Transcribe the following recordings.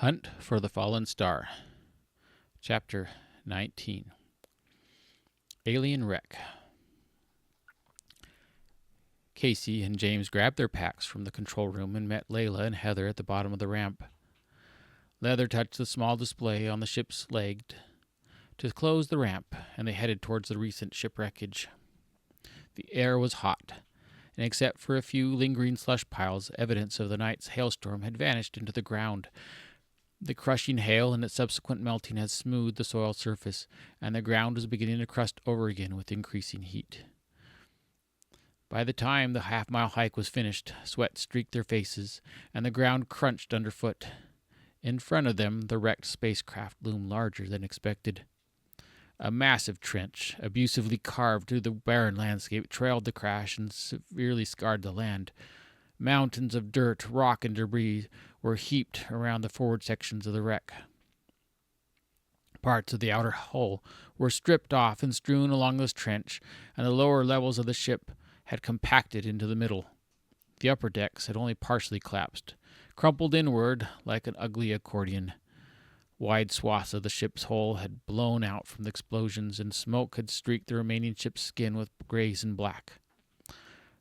Hunt for the Fallen Star. Chapter 19. Alien Wreck. Casey and James grabbed their packs from the control room and met Layla and Heather at the bottom of the ramp. Leather touched the small display on the ship's leg to close the ramp, and they headed towards the recent shipwreckage. The air was hot, and except for a few lingering slush piles, evidence of the night's hailstorm had vanished into the ground. The crushing hail and its subsequent melting had smoothed the soil surface, and the ground was beginning to crust over again with increasing heat. By the time the half-mile hike was finished, sweat streaked their faces, and the ground crunched underfoot. In front of them, the wrecked spacecraft loomed larger than expected. A massive trench, abusively carved through the barren landscape, trailed the crash and severely scarred the land. Mountains of dirt, rock, and debris were heaped around the forward sections of the wreck. Parts of the outer hull were stripped off and strewn along this trench, and the lower levels of the ship had compacted into the middle. The upper decks had only partially collapsed, crumpled inward like an ugly accordion. Wide swaths of the ship's hull had blown out from the explosions, and smoke had streaked the remaining ship's skin with grays and black.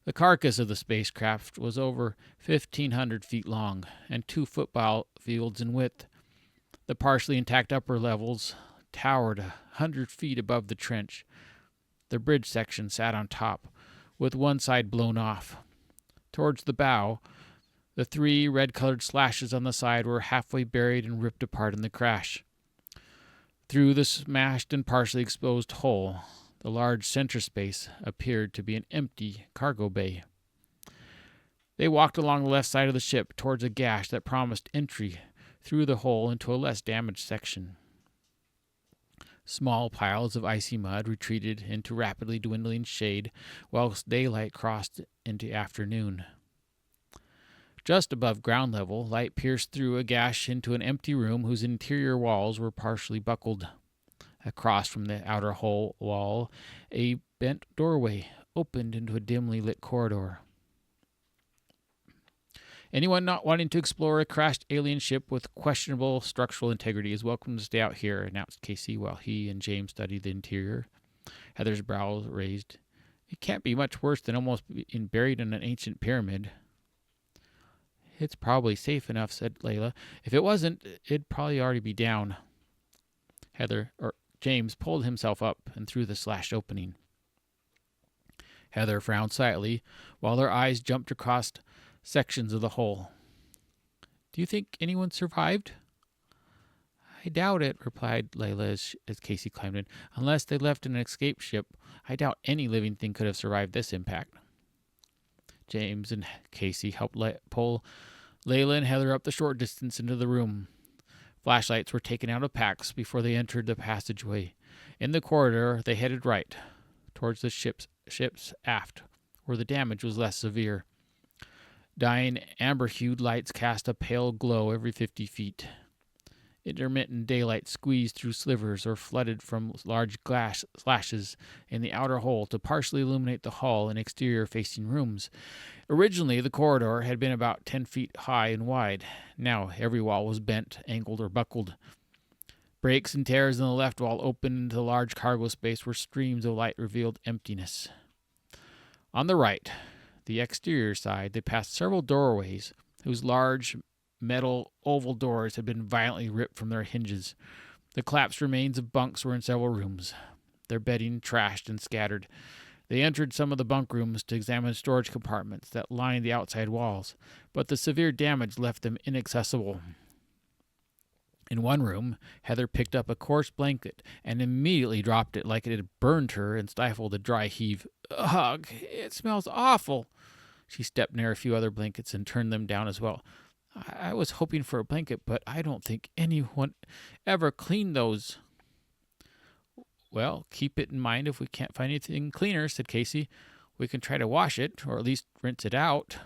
The carcass of the spacecraft was over 1,500 feet long and 2 football fields in width. The partially intact upper levels towered 100 feet above the trench. The bridge section sat on top, with one side blown off. Towards the bow, the 3 red-colored slashes on the side were halfway buried and ripped apart in the crash. Through the smashed and partially exposed hull, the large center space appeared to be an empty cargo bay. They walked along the left side of the ship towards a gash that promised entry through the hull into a less damaged section. Small piles of icy mud retreated into rapidly dwindling shade, whilst daylight crossed into afternoon. Just above ground level, light pierced through a gash into an empty room whose interior walls were partially buckled. Across from the outer hull wall, a bent doorway opened into a dimly lit corridor. Anyone not wanting to explore a crashed alien ship with questionable structural integrity is welcome to stay out here, announced Casey while he and James studied the interior. Heather's brows raised. It can't be much worse than almost being buried in an ancient pyramid. It's probably safe enough, said Layla. If it wasn't, it'd probably already be down. James pulled himself up and through the slashed opening. Heather frowned slightly, while her eyes jumped across sections of the hull. Do you think anyone survived? I doubt it, replied Layla as Casey climbed in. Unless they left in an escape ship, I doubt any living thing could have survived this impact. James and Casey helped pull Layla and Heather up the short distance into the room. Flashlights were taken out of packs before they entered the passageway. In the corridor, they headed right, towards the ship's aft, where the damage was less severe. Dying amber-hued lights cast a pale glow every 50 feet. Intermittent daylight squeezed through slivers or flooded from large glass slashes in the outer hull to partially illuminate the hull and exterior-facing rooms. Originally, the corridor had been about 10 feet high and wide. Now, every wall was bent, angled, or buckled. Breaks and tears in the left wall opened into the large cargo space where streams of light revealed emptiness. On the right, the exterior side, they passed several doorways whose large metal oval doors had been violently ripped from their hinges. The collapsed remains of bunks were in several rooms, their bedding trashed and scattered. They entered some of the bunk rooms to examine storage compartments that lined the outside walls, but the severe damage left them inaccessible. In one room, Heather picked up a coarse blanket and immediately dropped it like it had burned her and stifled a dry heave. Ugh, it smells awful. She stepped near a few other blankets and turned them down as well. I was hoping for a blanket, but I don't think anyone ever cleaned those. Well, keep it in mind if we can't find anything cleaner, said Casey. We can try to wash it, or at least rinse it out.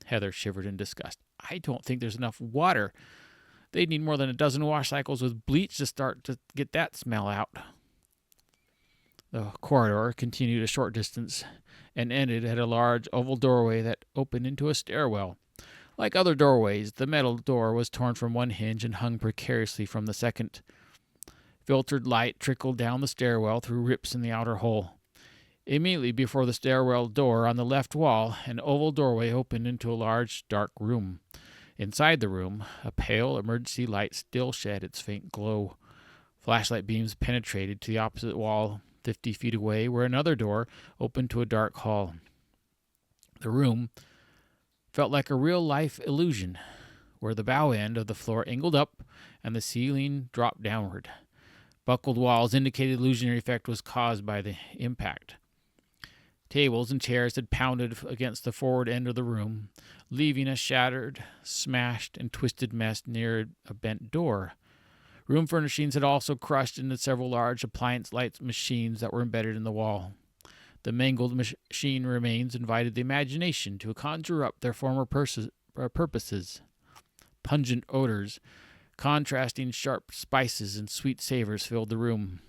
Heather shivered in disgust. I don't think there's enough water. They'd need more than a dozen wash cycles with bleach to start to get that smell out. The corridor continued a short distance and ended at a large oval doorway that opened into a stairwell. Like other doorways, the metal door was torn from one hinge and hung precariously from the second. Filtered light trickled down the stairwell through rips in the outer hull. Immediately before the stairwell door on the left wall, an oval doorway opened into a large, dark room. Inside the room, a pale emergency light still shed its faint glow. Flashlight beams penetrated to the opposite wall, 50 feet away, where another door opened to a dark hall. The room felt like a real-life illusion, where the bow end of the floor angled up and the ceiling dropped downward. Buckled walls indicated the illusionary effect was caused by the impact. Tables and chairs had pounded against the forward end of the room, leaving a shattered, smashed, and twisted mess near a bent door. Room furnishings had also crushed into several large appliance-like machines that were embedded in the wall. The mangled machine remains invited the imagination to conjure up their former purposes. Pungent odors, contrasting sharp spices and sweet savors filled the room.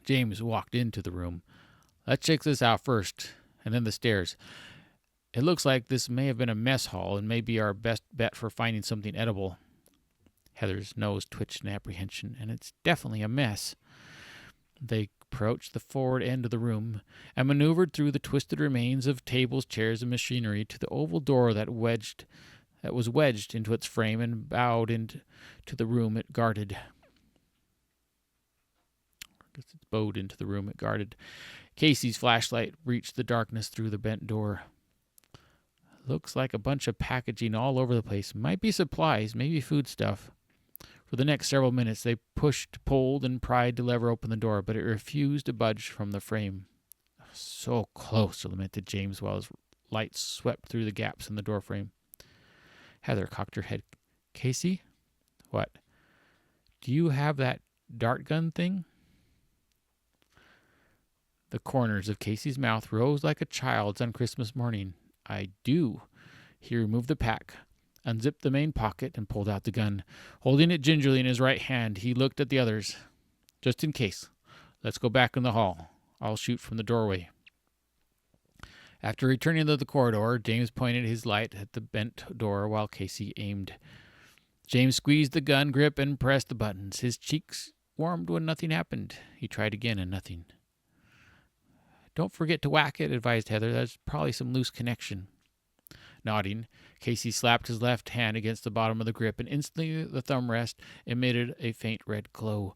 James walked into the room. Let's check this out first, and then the stairs. It looks like this may have been a mess hall and may be our best bet for finding something edible. Heather's nose twitched in apprehension, and it's definitely a mess. They approached the forward end of the room and maneuvered through the twisted remains of tables, chairs, and machinery to the oval door that was wedged into its frame and bowed into the room it guarded. Casey's flashlight reached the darkness through the bent door. Looks like a bunch of packaging all over the place. Might be supplies, maybe food stuff. For the next several minutes, they pushed, pulled, and pried to lever open the door, but it refused to budge from the frame. So close, lamented James while his light swept through the gaps in the doorframe. Heather cocked her head. Casey? What? Do you have that dart gun thing? The corners of Casey's mouth rose like a child's on Christmas morning. I do. He removed the pack, unzipped the main pocket, and pulled out the gun. Holding it gingerly in his right hand, he looked at the others. Just in case. Let's go back in the hall. I'll shoot from the doorway. After returning to the corridor, James pointed his light at the bent door while Casey aimed. James squeezed the gun grip and pressed the buttons. His cheeks warmed when nothing happened. He tried again and nothing. Don't forget to whack it, advised Heather. There's probably some loose connection. Nodding, Casey slapped his left hand against the bottom of the grip, and instantly the thumb rest emitted a faint red glow.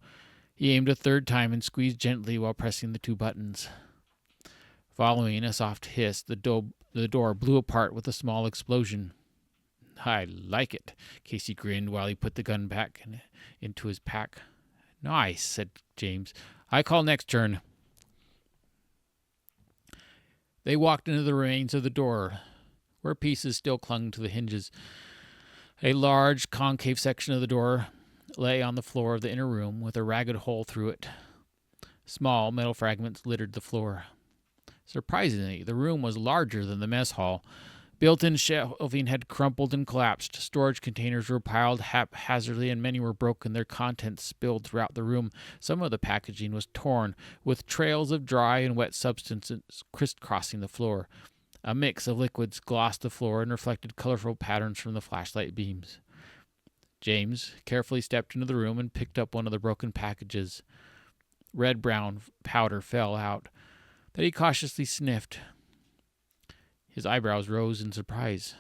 He aimed a third time and squeezed gently while pressing the two buttons. Following a soft hiss, the door blew apart with a small explosion. I like it, Casey grinned while he put the gun back into his pack. Nice, said James. I call next turn. They walked into the remains of the door, where pieces still clung to the hinges. A large concave section of the door lay on the floor of the inner room with a ragged hole through it. Small metal fragments littered the floor. Surprisingly, the room was larger than the mess hall. Built-in shelving had crumpled and collapsed. Storage containers were piled haphazardly, and many were broken, their contents spilled throughout the room. Some of the packaging was torn, with trails of dry and wet substances crisscrossing the floor. A mix of liquids glossed the floor and reflected colorful patterns from the flashlight beams. James carefully stepped into the room and picked up one of the broken packages. Red-brown powder fell out that he cautiously sniffed. His eyebrows rose in surprise.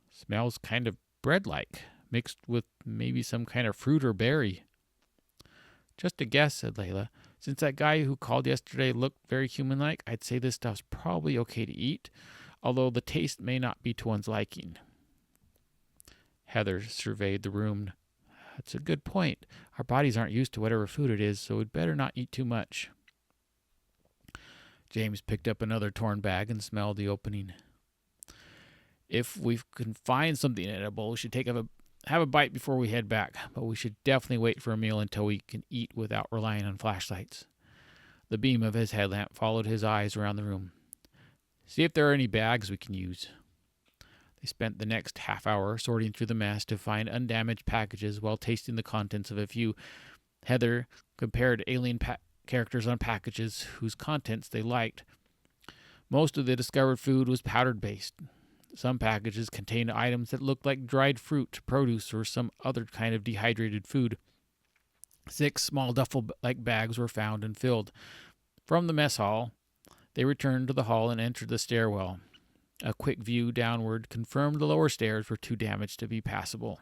Smells kind of bread-like, mixed with maybe some kind of fruit or berry. Just a guess, said Layla. Since that guy who called yesterday looked very human-like, I'd say this stuff's probably okay to eat, although the taste may not be to one's liking. Heather surveyed the room. That's a good point. Our bodies aren't used to whatever food it is, so we'd better not eat too much. James picked up another torn bag and smelled the opening. If we can find something edible, we should have a bite before we head back, but we should definitely wait for a meal until we can eat without relying on flashlights. The beam of his headlamp followed his eyes around the room. See if there are any bags we can use. They spent the next half hour sorting through the mess to find undamaged packages while tasting the contents of a few. Heather compared alien characters on packages whose contents they liked. Most of the discovered food was powdered-based. Some packages contained items that looked like dried fruit, produce, or some other kind of dehydrated food. 6 small duffel-like bags were found and filled. From the mess hall, they returned to the hall and entered the stairwell. A quick view downward confirmed the lower stairs were too damaged to be passable.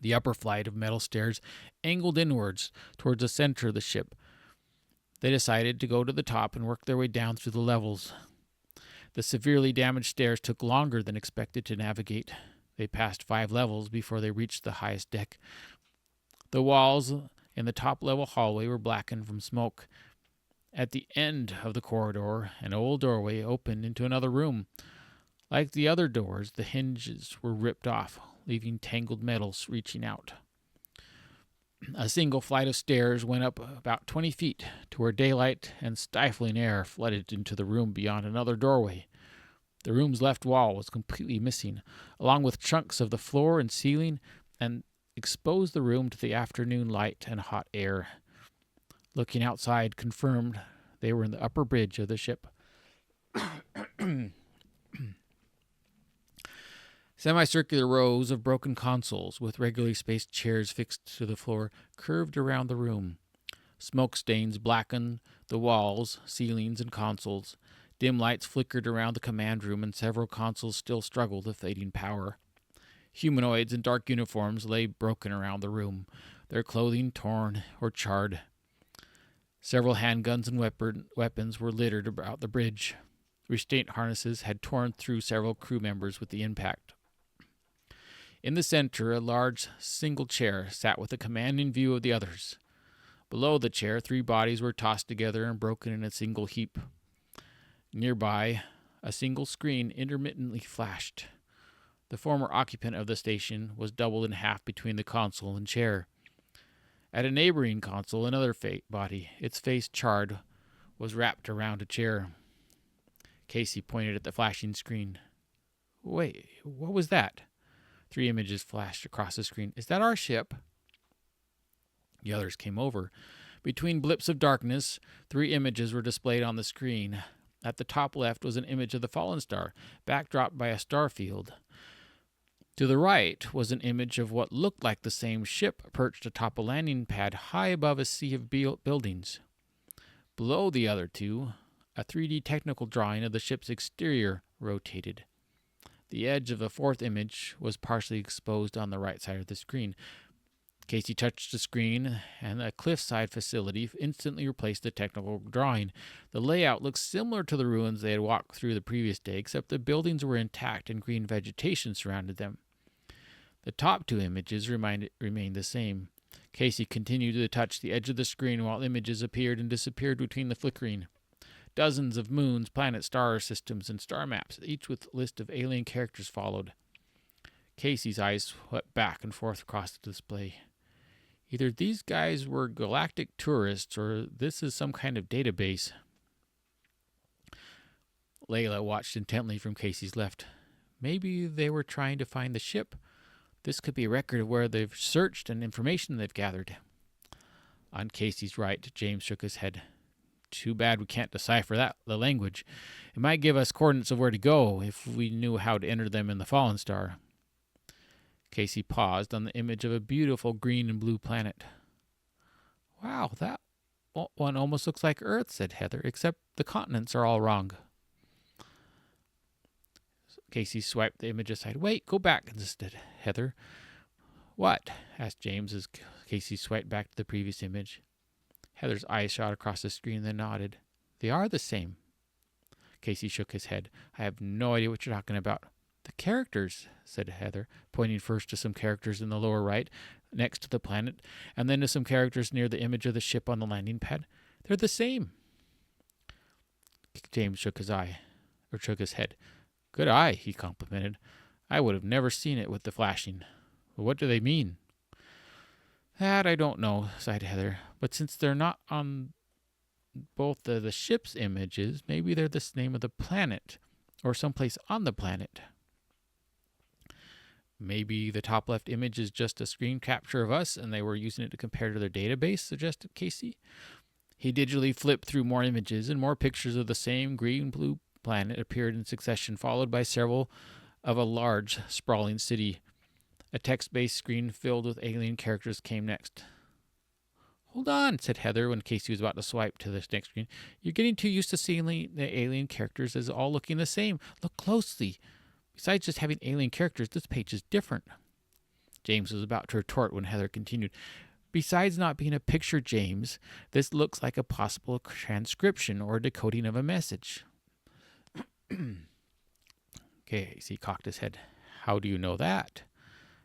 The upper flight of metal stairs angled inwards towards the center of the ship. They decided to go to the top and work their way down through the levels. The severely damaged stairs took longer than expected to navigate. They passed 5 levels before they reached the highest deck. The walls in the top-level hallway were blackened from smoke. At the end of the corridor, an old doorway opened into another room. Like the other doors, the hinges were ripped off, leaving tangled metals reaching out. A single flight of stairs went up about 20 feet to where daylight and stifling air flooded into the room beyond another doorway. The room's left wall was completely missing, along with chunks of the floor and ceiling, and exposed the room to the afternoon light and hot air. Looking outside confirmed they were in the upper bridge of the ship. Semicircular rows of broken consoles with regularly spaced chairs fixed to the floor curved around the room. Smoke stains blackened the walls, ceilings, and consoles. Dim lights flickered around the command room, and several consoles still struggled with fading power. Humanoids in dark uniforms lay broken around the room, their clothing torn or charred. Several handguns and weapons were littered about the bridge. Restraint harnesses had torn through several crew members with the impact. In the center, a large single chair sat with a commanding view of the others. Below the chair, 3 bodies were tossed together and broken in a single heap. Nearby, a single screen intermittently flashed. The former occupant of the station was doubled in half between the console and chair. At a neighboring console, another body, its face charred, was wrapped around a chair. Casey pointed at the flashing screen. "Wait, what was that?" 3 images flashed across the screen. "Is that our ship?" The others came over. Between blips of darkness, 3 images were displayed on the screen. At the top left was an image of the fallen star, backdropped by a star field. To the right was an image of what looked like the same ship perched atop a landing pad high above a sea of buildings. Below the other 2, a 3D technical drawing of the ship's exterior rotated. The edge of the 4th image was partially exposed on the right side of the screen. Casey touched the screen, and a cliffside facility instantly replaced the technical drawing. The layout looked similar to the ruins they had walked through the previous day, except the buildings were intact and green vegetation surrounded them. The top 2 images remained the same. Casey continued to touch the edge of the screen while images appeared and disappeared between the flickering. Dozens of moons, planets, star systems, and star maps, each with a list of alien characters, followed. Casey's eyes swept back and forth across the display. Either these guys were galactic tourists, or this is some kind of database. Layla watched intently from Casey's left. Maybe they were trying to find the ship. This could be a record of where they've searched and information they've gathered. On Casey's right, James shook his head. Too bad we can't decipher the language. It might give us coordinates of where to go if we knew how to enter them in the fallen star. Casey paused on the image of a beautiful green and blue planet. "Wow, that one almost looks like Earth," said Heather, "except the continents are all wrong." Casey swiped the image aside. "Wait, go back," insisted Heather. "What?" asked James as Casey swiped back to the previous image. Heather's eyes shot across the screen and then nodded. "They are the same." Casey shook his head. "I have no idea what you're talking about." "The characters," said Heather, pointing first to some characters in the lower right, next to the planet, and then to some characters near the image of the ship on the landing pad. "They're the same." James shook his head. "Good eye," he complimented. "I would have never seen it with the flashing. But what do they mean?" "That I don't know," sighed Heather. "But since they're not on both the ship's images, maybe they're the name of the planet, or someplace on the planet." "Maybe the top left image is just a screen capture of us, and they were using it to compare to their database," suggested Casey. He digitally flipped through more images and more pictures of the same green-blue planet appeared in succession, followed by several of a large, sprawling city. A text-based screen filled with alien characters came next. "Hold on," said Heather when Casey was about to swipe to the next screen. "You're getting too used to seeing the alien characters as all looking the same. Look closely. Besides just having alien characters, this page is different." James was about to retort when Heather continued. "Besides not being a picture, James, this looks like a possible transcription or decoding of a message." Casey cocked his head. "How do you know that?"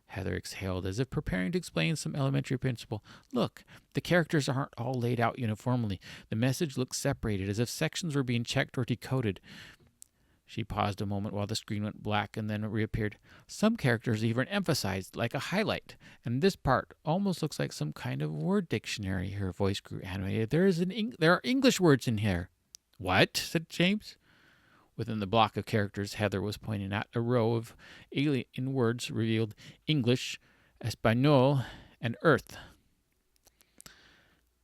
Heather exhaled, as if preparing to explain some elementary principle. "Look, the characters aren't all laid out uniformly. The message looks separated, as if sections were being checked or decoded." She paused a moment while the screen went black and then reappeared. "Some characters even emphasized, like a highlight, and this part almost looks like some kind of word dictionary." Her voice grew animated. "There are English words in here." "What?" said James. Within the block of characters Heather was pointing at, a row of alien words revealed English, Espanol, and Earth.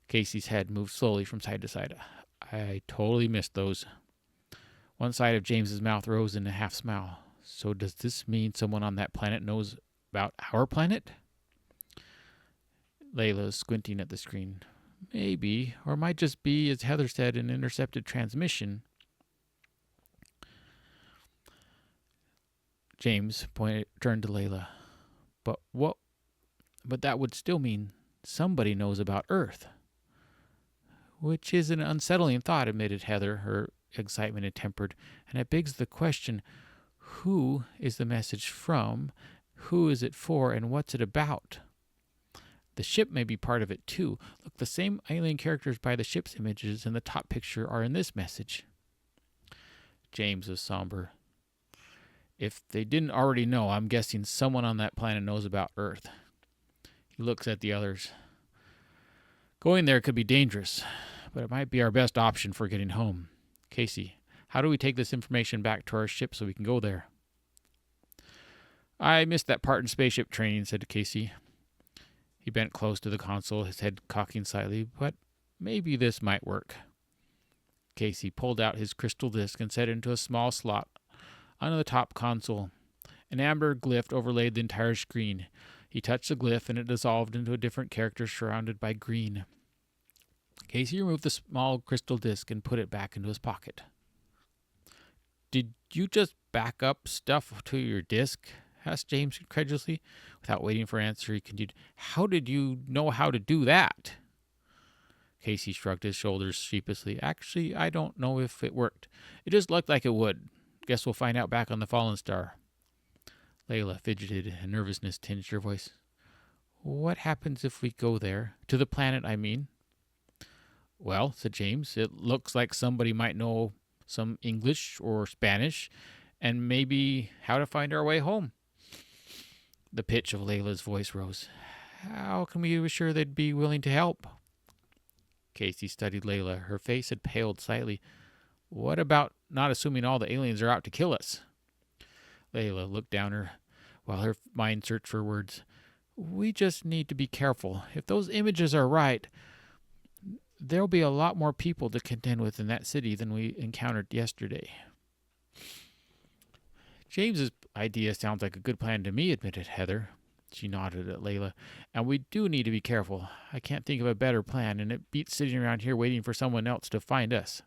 Casey's head moved slowly from side to side. "I totally missed those." One side of James's mouth rose in a half smile. "So does this mean someone on that planet knows about our planet?" Layla was squinting at the screen. "Maybe, or it might just be, as Heather said, an intercepted transmission." James turned to Layla. But that would still mean somebody knows about Earth." "Which is an unsettling thought," admitted Heather, her excitement tempered. "And it begs the question, who is the message from, who is it for, and what's it about? The ship may be part of it, too. Look, the same alien characters by the ship's images in the top picture are in this message." James was somber. "If they didn't already know, I'm guessing someone on that planet knows about Earth." He looks at the others. "Going there could be dangerous, but it might be our best option for getting home. Casey, how do we take this information back to our ship so we can go there?" "I missed that part in spaceship training," said Casey. He bent close to the console, his head cocking slightly, "but maybe this might work." Casey pulled out his crystal disc and set it into a small slot on the top console. An amber glyph overlaid the entire screen. He touched the glyph and it dissolved into a different character surrounded by green. Casey removed the small crystal disc and put it back into his pocket. "Did you just back up stuff to your disc?" asked James incredulously. Without waiting for an answer, he continued, "How did you know how to do that?" Casey shrugged his shoulders sheepishly. "Actually, I don't know if it worked. It just looked like it would. Guess we'll find out back on the Fallen Star." Layla fidgeted and nervousness tinged her voice. "What happens if we go there? To the planet, I mean." "Well," said James, "it looks like somebody might know some English or Spanish, and maybe how to find our way home." The pitch of Layla's voice rose. "How can we be sure they'd be willing to help?" Casey studied Layla. Her face had paled slightly. "What about not assuming all the aliens are out to kill us?" Layla looked down her while her mind searched for words. "We just need to be careful. If those images are right, there'll be a lot more people to contend with in that city than we encountered yesterday." "James's idea sounds like a good plan to me," admitted Heather. She nodded at Layla. "And we do need to be careful. I can't think of a better plan, and it beats sitting around here waiting for someone else to find us.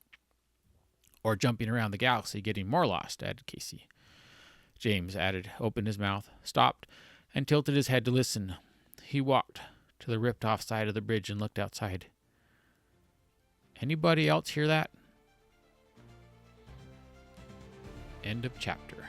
Or jumping around the galaxy getting more lost," added Casey. James opened his mouth, stopped, and tilted his head to listen. He walked to the ripped-off side of the bridge and looked outside. "Anybody else hear that?" End of chapter.